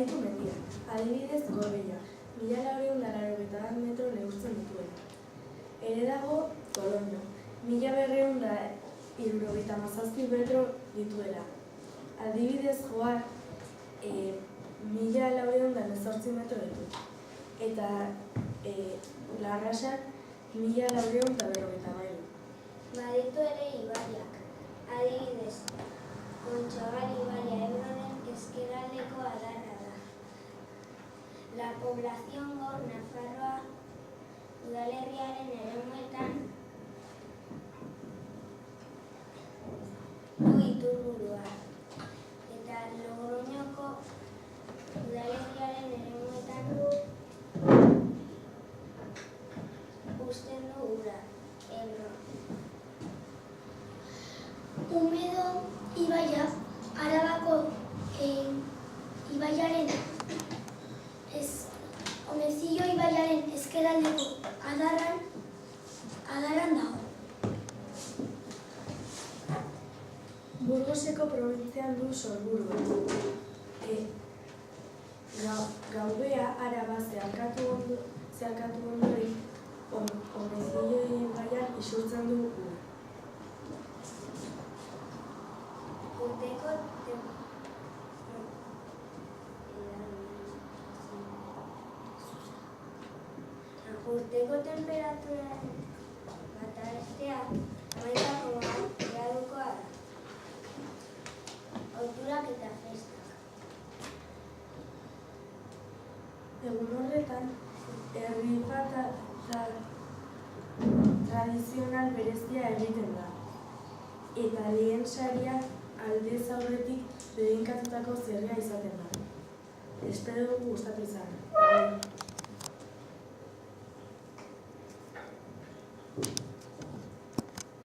Baditu mendiak, adibidez Gorbeia, 1491 metro neurtzen dituela. Ere dago Toloño, 1277 metro dituela. Adibidez Joar, 1418 metro ditu. Eta Larrasak 1453. Baditu ere ibaiak, adibidez Kontxabal ibaia Ebronen ezkerraldeko adarra da. La población gaur Nafarroa udalerriaren eremuetan du iturburua, eta Logroñoko udalerriaren eremuetan uzten du ura, Ebro. Umedo ibaia Arabako ibaiaren Omezillo ibaiaren ezkerraldeko adarran dago. Burgoseko probintzian du sorburua. Gaubea Araba zeharkatu ondorik Omezillo ibaian isurtzen du ura. Urteko temperaturaren batarestea 11,1 gradukoa da. Ohiturak eta festak. Egun horretan, herri-fata tradizional berezia egiten da. Eta lehen sariak aldez aurretik bedeinkatutako zerria izaten da. Espero dugu gustatu izana.